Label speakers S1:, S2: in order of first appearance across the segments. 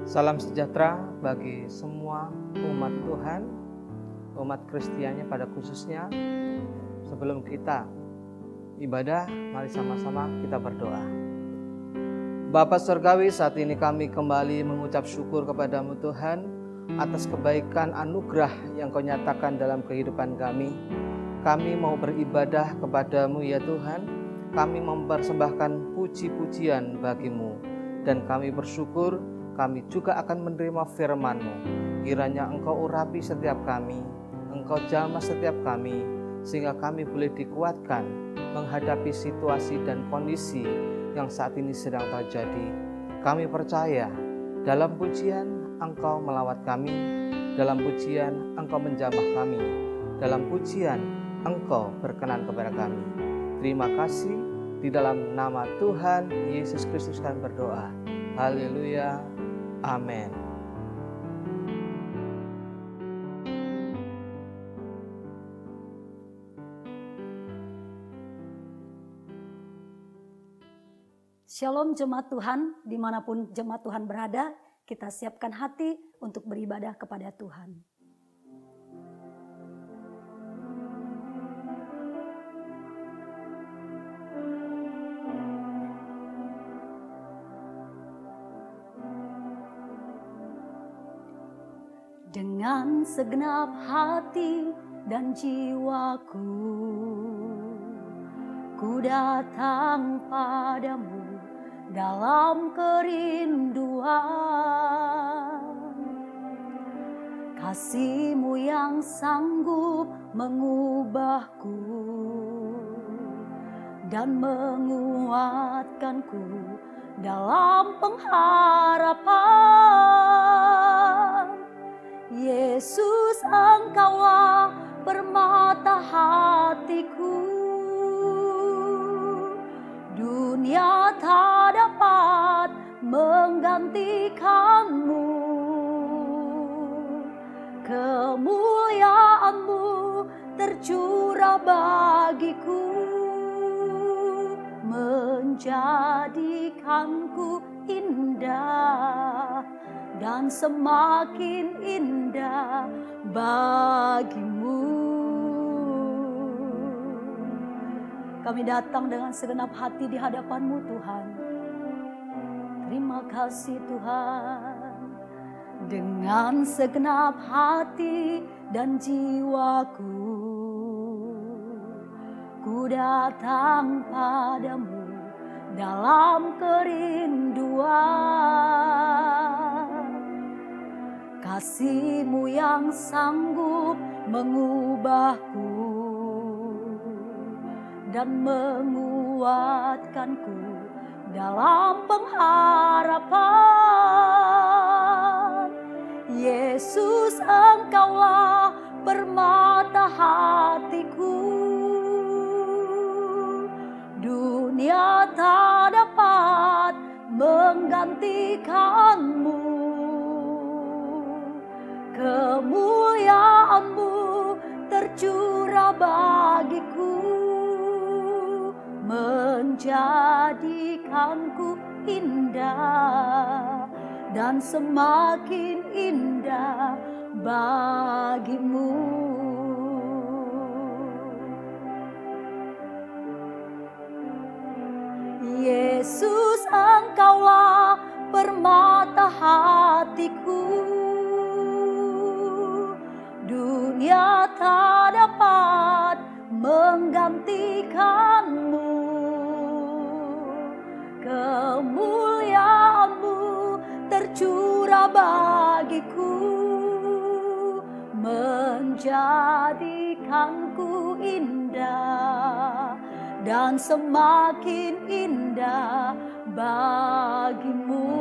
S1: Salam sejahtera bagi semua umat Tuhan, umat Kristiannya pada khususnya. Sebelum kita ibadah, mari sama-sama kita berdoa. Bapa Surgawi, saat ini kami kembali mengucap syukur kepadamu Tuhan atas kebaikan anugerah yang Kau nyatakan dalam kehidupan kami. Kami mau beribadah kepadamu ya Tuhan. Kami mempersembahkan puji-pujian bagimu dan kami bersyukur kami juga akan menerima firman-Mu. Kiranya Engkau urapi setiap kami, Engkau jamah setiap kami, sehingga kami boleh dikuatkan menghadapi situasi dan kondisi yang saat ini sedang terjadi. Kami percaya dalam pujian Engkau melawat kami, dalam pujian Engkau menjamah kami, dalam pujian Engkau berkenan kepada kami. Terima kasih, di dalam nama Tuhan Yesus Kristus kami berdoa. Haleluya. Amin.
S2: Shalom jemaat Tuhan, dimanapun jemaat Tuhan berada, kita siapkan hati untuk beribadah kepada Tuhan. Dengan segenap hati dan jiwaku, ku datang padamu dalam kerinduan. Kasih-Mu yang sanggup mengubahku dan menguatkanku dalam pengharapan. Yesus, Engkaulah permata hatiku. Dunia tak dapat menggantikan-Mu. Kemuliaan-Mu tercurah bagiku, menjadikanku indah dan semakin indah bagimu. Kami datang dengan segenap hati di hadapan-Mu Tuhan. Terima kasih Tuhan. Dengan segenap hati dan jiwaku, ku datang padamu dalam kerinduan. Kasih-Mu yang sanggup mengubahku dan menguatkanku dalam pengharapan. Yesus, Engkaulah permata hatiku. Dunia tak dapat menggantikan-Mu. Kemuliaan-Mu tercurah bagiku, menjadikanku indah dan semakin indah bagimu. Yesus, Engkaulah permata hatiku. Dunia tak dapat menggantikan-Mu. Kemuliaan-Mu tercurah bagiku, menjadikanku indah dan semakin indah bagimu.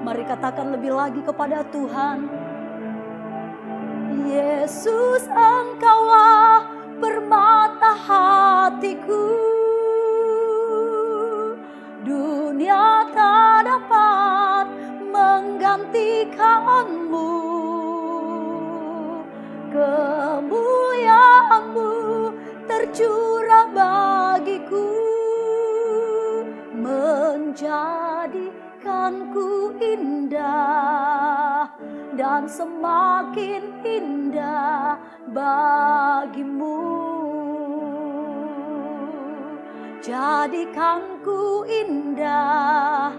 S2: Mari katakan lebih lagi kepada Tuhan. Yesus, Engkaulah permata hatiku. Dunia tak dapat menggantikan-Mu. Kemuliaan-Mu tercurah bagiku, menjadi jadikanku indah dan semakin indah bagimu. Jadikanku indah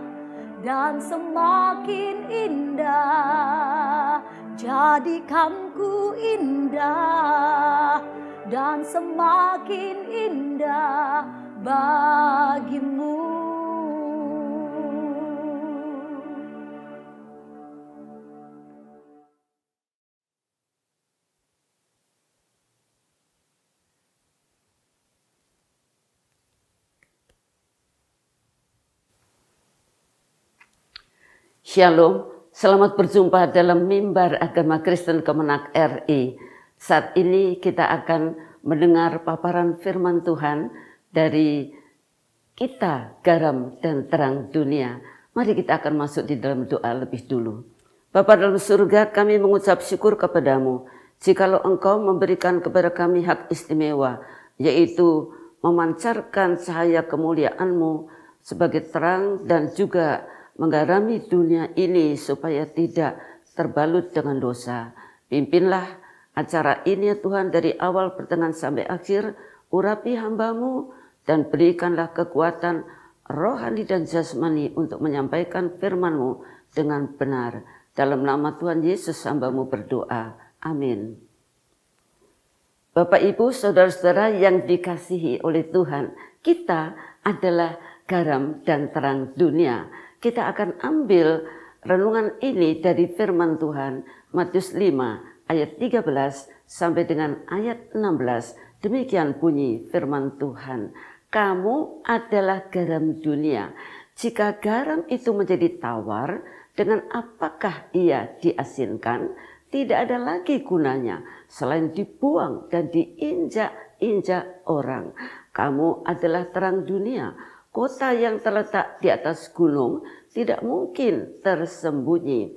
S2: dan semakin indah, jadikanku indah dan semakin indah bagimu.
S3: Shalom, selamat berjumpa dalam Mimbar Agama Kristen Kemenak RI. Saat ini kita akan mendengar paparan firman Tuhan dari Kita Garam dan Terang Dunia. Mari kita akan masuk di dalam doa lebih dulu. Bapa dalam surga, kami mengucap syukur kepadamu, jikalau Engkau memberikan kepada kami hak istimewa, yaitu memancarkan cahaya kemuliaan-Mu sebagai terang dan juga menggarami dunia ini supaya tidak terbalut dengan dosa. Pimpinlah acara ini ya Tuhan dari awal pertengahan sampai akhir. Urapi hamba-Mu dan berikanlah kekuatan rohani dan jasmani untuk menyampaikan firman-Mu dengan benar. Dalam nama Tuhan Yesus hamba-Mu berdoa. Amin. Bapak Ibu saudara-saudara yang dikasihi oleh Tuhan, kita adalah garam dan terang dunia. Kita akan ambil renungan ini dari firman Tuhan Matius 5 ayat 13 sampai dengan ayat 16. Demikian bunyi firman Tuhan. Kamu adalah garam dunia. Jika garam itu menjadi tawar, dengan apakah ia diasinkan? Tidak ada lagi gunanya selain dibuang dan diinjak-injak orang. Kamu adalah terang dunia. Kota yang terletak di atas gunung tidak mungkin tersembunyi.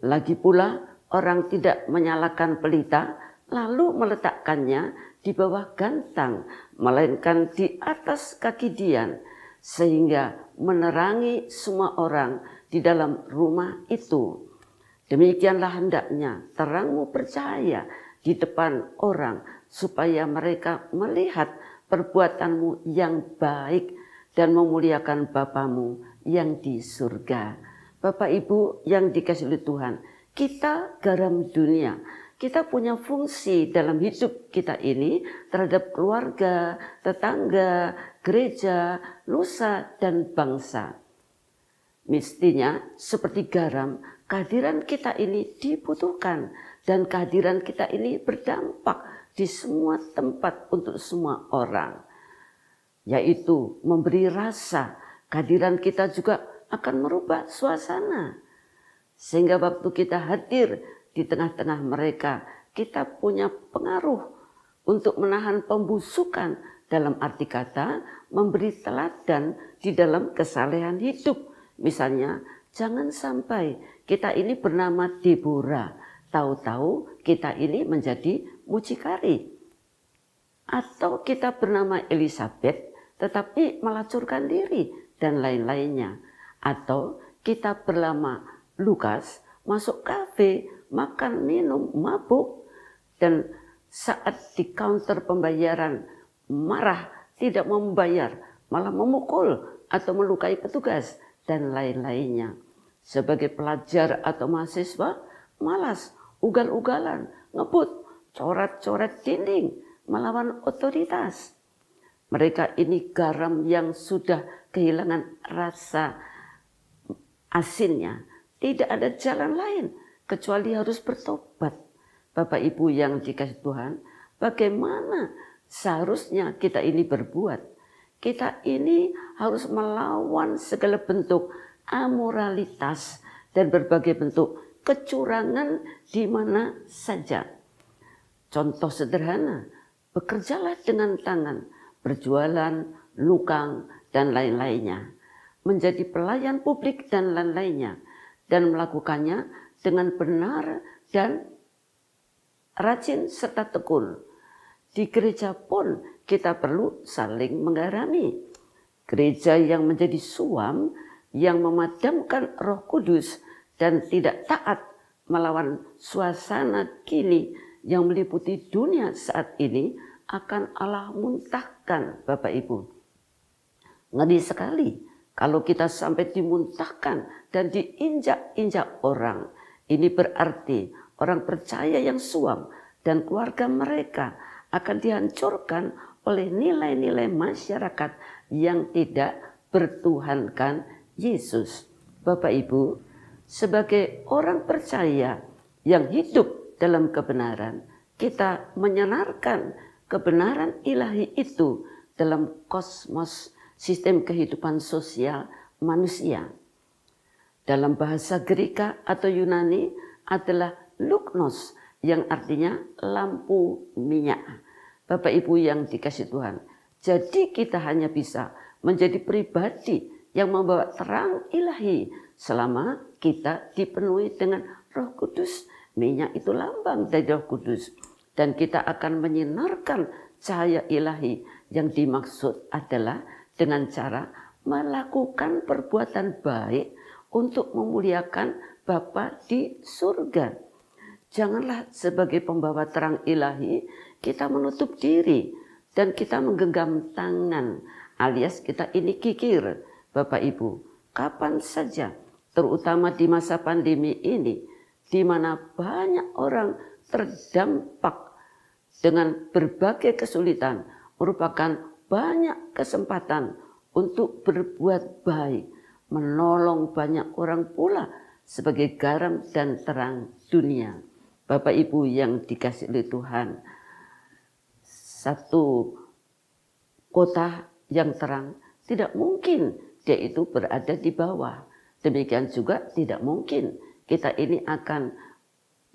S3: Lagi pula orang tidak menyalakan pelita lalu meletakkannya di bawah gantang, melainkan di atas kaki dian, sehingga menerangi semua orang di dalam rumah itu. Demikianlah hendaknya terangmu bercahaya di depan orang, supaya mereka melihat perbuatanmu yang baik dan memuliakan Bapamu yang di surga. Bapak Ibu yang dikasihi oleh Tuhan, kita garam dunia. Kita punya fungsi dalam hidup kita ini terhadap keluarga, tetangga, gereja, nusa, dan bangsa. Mestinya seperti garam, kehadiran kita ini dibutuhkan dan kehadiran kita ini berdampak di semua tempat untuk semua orang. Yaitu memberi rasa, kehadiran kita juga akan merubah suasana. Sehingga waktu kita hadir di tengah-tengah mereka, kita punya pengaruh untuk menahan pembusukan, dalam arti kata memberi teladan di dalam kesalehan hidup. Misalnya, jangan sampai kita ini bernama Deborah, tahu-tahu kita ini menjadi mucikari. Atau kita bernama Elizabeth tetapi melacurkan diri dan lain-lainnya. Atau kita bernama Lukas masuk kafe, makan, minum, mabuk, dan saat di counter pembayaran marah, tidak mau membayar, malah memukul atau melukai petugas dan lain-lainnya. Sebagai pelajar atau mahasiswa, malas, ugal-ugalan, ngebut, coret-coret dinding, melawan otoritas. Mereka ini garam yang sudah kehilangan rasa asinnya. Tidak ada jalan lain kecuali harus bertobat. Bapak Ibu yang dikasihi Tuhan, bagaimana seharusnya kita ini berbuat? Kita ini harus melawan segala bentuk amoralitas dan berbagai bentuk kecurangan di mana saja. Contoh sederhana, bekerjalah dengan tangan, berjualan, lukang, dan lain-lainnya. Menjadi pelayan publik dan lain-lainnya. Dan melakukannya dengan benar dan rajin serta tekun. Di gereja pun kita perlu saling menggarami. Gereja yang menjadi suam yang memadamkan Roh Kudus dan tidak taat melawan suasana kini yang meliputi dunia saat ini akan Allah muntahkan, Bapak Ibu. Ngeri sekali kalau kita sampai dimuntahkan dan diinjak-injak orang. Ini berarti orang percaya yang suam dan keluarga mereka akan dihancurkan oleh nilai-nilai masyarakat yang tidak bertuhankan Yesus. Bapak Ibu, sebagai orang percaya yang hidup dalam kebenaran, kita menyenarkan kebenaran ilahi itu dalam kosmos sistem kehidupan sosial manusia. Dalam bahasa Greka atau Yunani adalah luknos yang artinya lampu minyak. Bapak Ibu yang dikasihi Tuhan, jadi kita hanya bisa menjadi pribadi yang membawa terang ilahi selama kita dipenuhi dengan Roh Kudus. Minyak itu lambang dari Roh Kudus. Dan kita akan menyinarkan cahaya ilahi yang dimaksud adalah dengan cara melakukan perbuatan baik untuk memuliakan Bapa di surga. Janganlah sebagai pembawa terang ilahi kita menutup diri dan kita menggenggam tangan alias kita ini kikir. Bapak Ibu, kapan saja terutama di masa pandemi ini di mana banyak orang terdampak dengan berbagai kesulitan merupakan banyak kesempatan untuk berbuat baik, menolong banyak orang pula sebagai garam dan terang dunia. Bapak Ibu yang dikasihi oleh Tuhan, satu kota yang terang tidak mungkin dia itu berada di bawah. Demikian juga tidak mungkin kita ini akan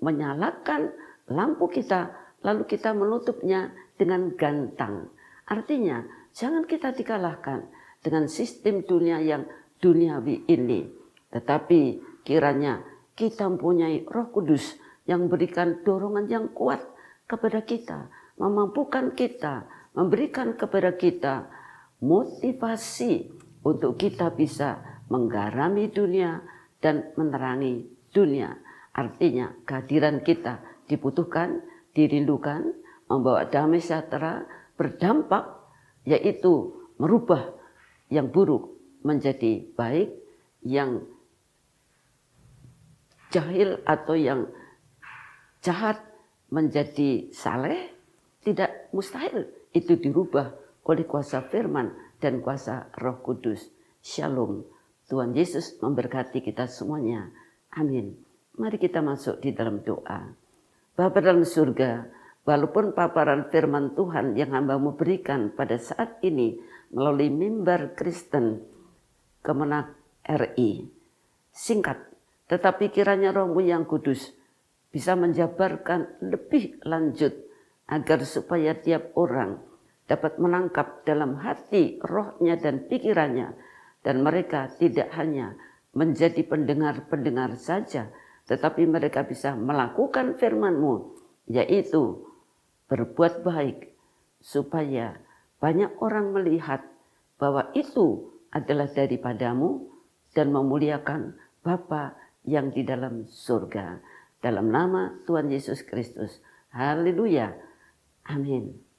S3: menyalakan lampu kita lalu kita menutupnya dengan gantang. Artinya jangan kita dikalahkan dengan sistem dunia yang duniawi ini. Tetapi kiranya kita mempunyai Roh Kudus yang memberikan dorongan yang kuat kepada kita, memampukan kita, memberikan kepada kita motivasi untuk kita bisa menggarami dunia dan menerangi dunia. Artinya kehadiran kita dibutuhkan, dirindukan, membawa damai sejahtera, berdampak yaitu merubah yang buruk menjadi baik, yang jahil atau yang jahat menjadi saleh. Tidak mustahil itu dirubah oleh kuasa firman dan kuasa Roh Kudus. Shalom. Tuhan Yesus memberkati kita semuanya. Amin. Mari kita masuk di dalam doa. Bapa dalam surga, walaupun paparan firman Tuhan yang hamba-Mu berikan pada saat ini melalui mimbar Kristen Kemenak RI singkat, tetapi kiranya Roh-Mu yang kudus bisa menjabarkan lebih lanjut agar supaya tiap orang dapat menangkap dalam hati, rohnya dan pikirannya, dan mereka tidak hanya menjadi pendengar-pendengar saja, tetapi mereka bisa melakukan firman-Mu, yaitu berbuat baik, supaya banyak orang melihat bahwa itu adalah daripada-Mu dan memuliakan Bapa yang di dalam surga. Dalam nama Tuhan Yesus Kristus. Haleluya. Amin.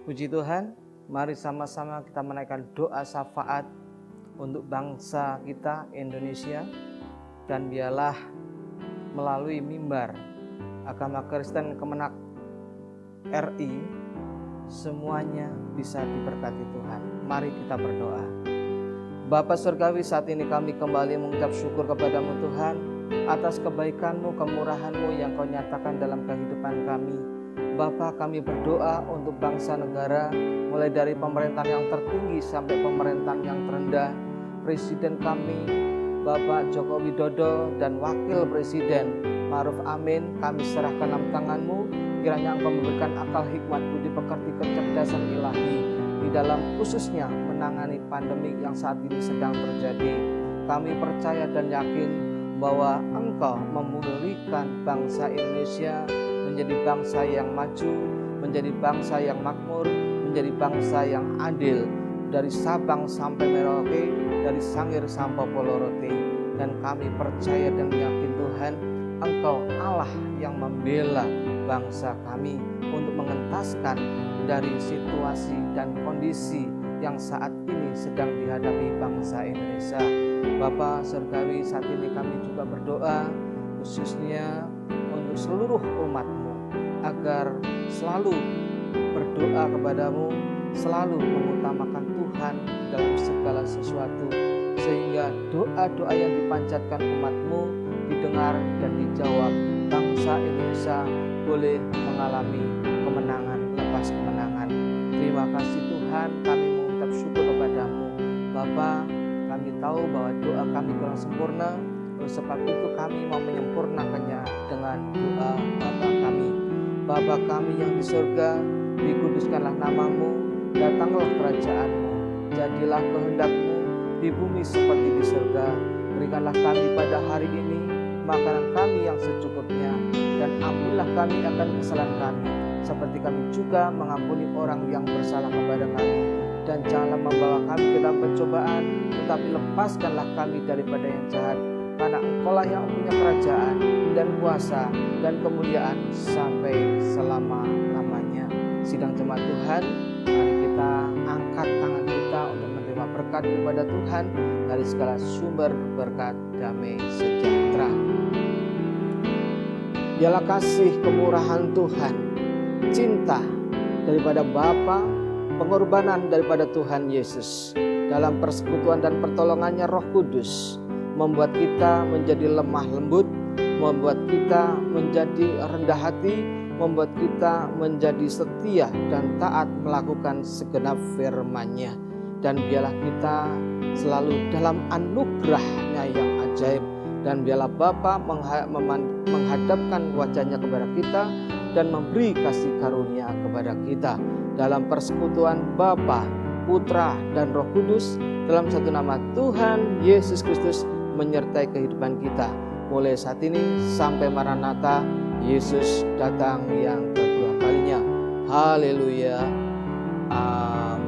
S1: Puji Tuhan, mari sama-sama kita menaikkan doa syafaat untuk bangsa kita Indonesia, dan biarlah melalui mimbar Agama Kristen Kemenak RI semuanya bisa diberkati Tuhan. Mari kita berdoa. Bapa Surgawi, saat ini kami kembali mengucap syukur kepadamu Tuhan atas kebaikan-Mu, kemurahan-Mu yang Kau nyatakan dalam kehidupan kami. Bapa, kami berdoa untuk bangsa negara, mulai dari pemerintahan yang tertinggi sampai pemerintahan yang terendah. Presiden kami, Bapak Joko Widodo, dan Wakil Presiden Ma'ruf Amin, kami serahkan dalam tangan-Mu. Kiranya Engkau memberikan akal, hikmat, budi pekerti, kecerdasan ilahi di dalam khususnya menangani pandemi yang saat ini sedang terjadi. Kami percaya dan yakin bahwa Engkau memulihkan bangsa Indonesia menjadi bangsa yang maju, menjadi bangsa yang makmur, menjadi bangsa yang adil, dari Sabang sampai Merauke, dari Sangir sampai Polorote. Dan kami percaya dan yakin Tuhan, Engkau Allah yang membela bangsa kami untuk mengentaskan dari situasi dan kondisi yang saat ini sedang dihadapi bangsa Indonesia. Bapa Surgawi, saat ini kami juga berdoa khususnya untuk seluruh umat-Mu agar selalu berdoa kepadamu, selalu mengutamakan Tuhan dalam segala sesuatu, sehingga doa-doa yang dipanjatkan umat-Mu didengar dan dijawab. Bangsa Indonesia boleh mengalami kemenangan lepas kemenangan. Terima kasih Tuhan, kami mengucap syukur kepadamu. Bapa, kami tahu bahwa doa kami kurang sempurna, oleh sebab itu kami mau menyempurnakannya dengan doa Bapa kami. Bapa kami yang di surga, dikuduskanlah namamu, datanglah kerajaan-Mu, jadilah kehendak-Mu di bumi seperti di surga. Berikanlah kami pada hari ini makanan kami yang secukupnya, dan ampunilah kami akan kesalahan kami, seperti kami juga mengampuni orang yang bersalah kepada kami. Dan janganlah membawa kami ke dalam pencobaan, tetapi lepaskanlah kami daripada yang jahat. Karena Engkau-lah yang punya kerajaan dan kuasa dan kemuliaan sampai selama-lamanya. Sidang jemaat Tuhan, mari kita angkat tangan kita untuk menerima berkat daripada Tuhan dari segala sumber berkat damai sejahtera. Biarlah kasih kemurahan Tuhan, cinta daripada Bapa, pengorbanan daripada Tuhan Yesus, dalam persekutuan dan pertolongannya Roh Kudus, membuat kita menjadi lemah lembut, membuat kita menjadi rendah hati, membuat kita menjadi setia dan taat melakukan segenap firman-Nya. Dan biarlah kita selalu dalam anugerah-Nya yang ajaib. Dan biarlah Bapa menghadapkan wajahnya kepada kita dan memberi kasih karunia kepada kita. Dalam persekutuan Bapa, Putra, dan Roh Kudus, dalam satu nama Tuhan Yesus Kristus menyertai kehidupan kita. Mulai saat ini sampai Maranatha, Yesus datang yang kedua kalinya. Haleluya. Amin.